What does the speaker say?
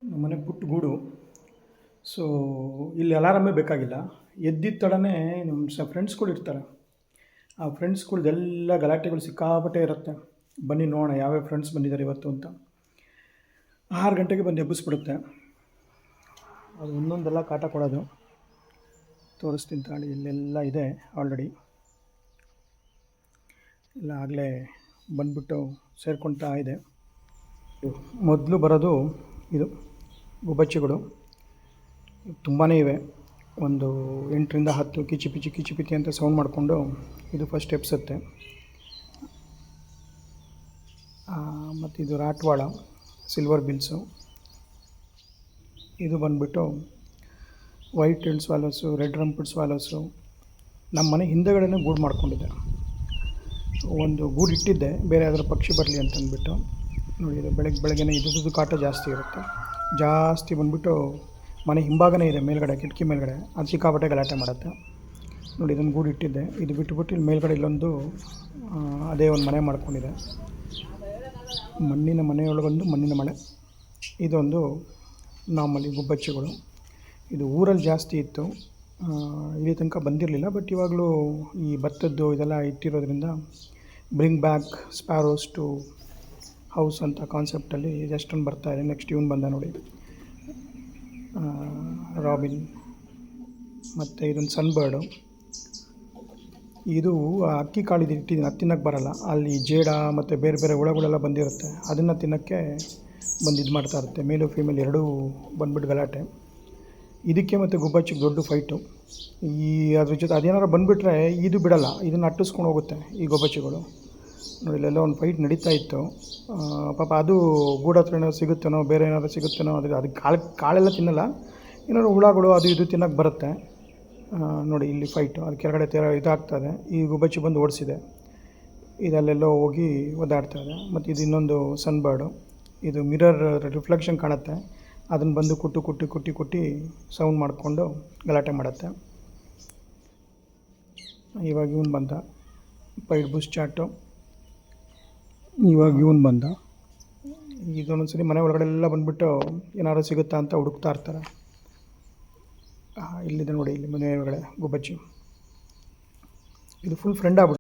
ನಮ್ಮನೆ ಪುಟ್ಟ ಗೂಡು. ಸೊ ಇಲ್ಲಿ ಅಲಾರಮ್ಮೇ ಬೇಕಾಗಿಲ್ಲ. ಎದ್ದಿದ್ದ ತಡನೇ ನಮ್ಮ ಫ್ರೆಂಡ್ಸ್ಗಳು ಇರ್ತಾರೆ. ಆ ಫ್ರೆಂಡ್ಸ್ಗಳ್ದೆಲ್ಲ ಗಲಾಟೆಗಳು ಸಿಕ್ಕಾಪಟ್ಟೆ ಇರುತ್ತೆ. ಬನ್ನಿ ನೋಡೋಣ ಯಾವ್ಯಾವ ಫ್ರೆಂಡ್ಸ್ ಬಂದಿದ್ದಾರೆ ಇವತ್ತು ಅಂತ. 6 ಗಂಟೆಗೆ ಬಂದು ಎಬ್ಬಿಸ್ಬಿಡುತ್ತೆ. ಅದು ಒಂದೊಂದೆಲ್ಲ ಕಾಟ ಕೊಡೋದು. ತೋರಿಸ್ತೀನಿ ತಾಳಿ, ಇಲ್ಲೆಲ್ಲ ಇದೆ ಆಲ್ರೆಡಿ. ಎಲ್ಲ ಆಗಲೇ ಬಂದ್ಬಿಟ್ಟು ಸೇರ್ಕೊಳ್ತಾ ಇದೆ. ಮೊದಲು ಬರೋದು ಇದು ಗುಬ್ಬಚ್ಚಿಗಳು. ತುಂಬಾ ಇವೆ. ಒಂದು 8ರಿಂದ 10 ಕಿಚಿಪಿಚಿ ಕಿಚಿಪಿಚಿ ಅಂತ ಸೌಂಡ್ ಮಾಡಿಕೊಂಡು ಇದು ಫಸ್ಟ್ ಎಬ್ಸುತ್ತೆ. ಮತ್ತು ಇದು ರಾಟ್ವಾಳ, ಸಿಲ್ವರ್ ಬಿಲ್ಸು. ಇದು ಬಂದುಬಿಟ್ಟು ವೈಟ್ ಟೈಲ್ಡ್ ಸ್ವಾಲೋಸು, ರೆಡ್ ರಂಪೆಡ್ ಸ್ವಾಲೋಸು. ನಮ್ಮ ಮನೆ ಹಿಂದೆಗಡೆನೇ ಗೂಡು ಮಾಡ್ಕೊಂಡಿದ್ದೆ. ಒಂದು ಗೂಡು ಇಟ್ಟಿದ್ದೆ, ಬೇರೆ ಯಾವ್ದಾದ್ರು ಪಕ್ಷಿ ಬರಲಿ ಅಂತಂದ್ಬಿಟ್ಟು. ನೋಡಿ, ಇದು ಬೆಳಗ್ಗೆನೇ ಇದು ಕಾಟ ಜಾಸ್ತಿ ಇರುತ್ತೆ. ಜಾಸ್ತಿ ಬಂದುಬಿಟ್ಟು ಮನೆ ಹಿಂಭಾಗನೇ ಇದೆ, ಮೇಲ್ಗಡೆ ಕಿಟಕಿ ಮೇಲ್ಗಡೆ. ಅದು ಸಿಕ್ಕಾಪಟ್ಟೆ ಗಲಾಟೆ ಮಾಡುತ್ತೆ. ನೋಡಿ, ಇದನ್ನು ಗೂಡು ಇಟ್ಟಿದ್ದೆ. ಇದು ಬಿಟ್ಟುಬಿಟ್ಟು ಇಲ್ಲಿ ಮೇಲ್ಗಡೆ ಇಲ್ಲೊಂದು ಅದೇ ಒಂದು ಮನೆ ಮಾಡ್ಕೊಂಡಿದೆ. ಮಣ್ಣಿನ ಮನೆಯೊಳಗೊಂದು ಮಣ್ಣಿನ ಮನೆ. ಇದೊಂದು ನಾರ್ಮಲಿ ಗುಬ್ಬಚ್ಚಿಗಳು. ಇದು ಊರಲ್ಲಿ ಜಾಸ್ತಿ ಇತ್ತು, ಇಲ್ಲಿ ತನಕ ಬಂದಿರಲಿಲ್ಲ. ಬಟ್ ಇವಾಗಲೂ ಈ ಭತ್ತದ್ದು ಇದೆಲ್ಲ ಇಟ್ಟಿರೋದ್ರಿಂದ bring back sparrows to house ಅಂತ ಕಾನ್ಸೆಪ್ಟಲ್ಲಿ ಎಷ್ಟೊಂದು ಬರ್ತಾಯಿದೆ. ನೆಕ್ಸ್ಟ್ ಇವನು ಬಂದ ನೋಡಿ, ರಾಬಿನ್. ಮತ್ತು ಇದೊಂದು ಸನ್ಬರ್ಡು. ಇದು ಅಕ್ಕಿ ಕಾಳಿದು ಇಟ್ಟಿದ್ದೀನಿ, ಅದು ತಿನ್ನೋಕ್ಕೆ ಬರೋಲ್ಲ. ಅಲ್ಲಿ ಜೇಡ ಮತ್ತು ಬೇರೆ ಬೇರೆ ಹುಳಗಳೆಲ್ಲ ಬಂದಿರುತ್ತೆ, ಅದನ್ನು ತಿನ್ನೋಕ್ಕೆ ಬಂದು ಇದು ಮಾಡ್ತಾ ಇರುತ್ತೆ. ಮೇಲು ಫೀಮೇಲ್ ಎರಡೂ ಬಂದ್ಬಿಟ್ಟು ಗಲಾಟೆ. ಇದಕ್ಕೆ ಮತ್ತು ಗುಬ್ಬಚ್ಚಿಗೆ ದೊಡ್ಡ ಫೈಟು. ಅದ್ರ ಜೊತೆ ಅದೇನಾರು ಬಂದುಬಿಟ್ರೆ ಇದು ಬಿಡೋಲ್ಲ, ಇದನ್ನು ಅಟ್ಟಿಸ್ಕೊಂಡು ಹೋಗುತ್ತೆ ಈ ಗುಬ್ಬಚ್ಚಿಗಳು. ನೋಡಿ, ಇಲ್ಲೆಲ್ಲ ಒಂದು ಫೈಟ್ ನಡೀತಾ ಇತ್ತು. ಪಾಪ ಅದು ಗೂಡು ಹತ್ರ ಏನಾದ್ರು ಸಿಗುತ್ತೇನೋ, ಬೇರೆ ಏನಾದ್ರು ಸಿಗುತ್ತೇನೋ, ಅದಕ್ಕೆ ಕಾಳೆಲ್ಲ ತಿನ್ನಲ್ಲ. ಏನಾದ್ರು ಹುಳಗಳು ಅದು ಇದು ತಿನ್ನೋಕ್ಕೆ ಬರುತ್ತೆ. ನೋಡಿ, ಇಲ್ಲಿ ಫೈಟು. ಅದು ಕೆಳಗಡೆ ಇದಾಗ್ತದೆ. ಈ ಗುಬ್ಬಚ್ಚಿ ಬಂದು ಓಡಿಸಿದೆ. ಇದಲ್ಲೆಲ್ಲೋ ಹೋಗಿ ಒದ್ದಾಡ್ತಾಯಿದೆ. ಮತ್ತು ಇದು ಇನ್ನೊಂದು ಸನ್ಬರ್ಡು. ಇದು ಮಿರರ್ ರಿಫ್ಲೆಕ್ಷನ್ ಕಾಣುತ್ತೆ, ಅದನ್ನು ಬಂದು ಕುಟ್ಟಿ ಸೌಂಡ್ ಮಾಡಿಕೊಂಡು ಗಲಾಟೆ ಮಾಡುತ್ತೆ. ಇವಾಗ ಇವನು ಬಂದ, ಪೈಡ್ ಬುಷ್ ಚಾಟು. ಇವಾಗ ಇವನು ಬಂದ. ಇದೊಂದೊಂದು ಸರಿ ಮನೆ ಒಳಗಡೆ ಎಲ್ಲ ಬಂದುಬಿಟ್ಟು ಏನಾದ್ರು ಸಿಗುತ್ತಾ ಅಂತ ಹುಡುಕ್ತಾ ಇರ್ತಾರೆ. ಇಲ್ಲಿದೆ ನೋಡಿ, ಇಲ್ಲಿ ಮನೆ ಒಳಗಡೆ ಗುಬ್ಬಚ್ಚಿ. ಇದು ಫುಲ್ ಫ್ರೆಂಡ್ ಆಗ್ಬಿಟ್ಟು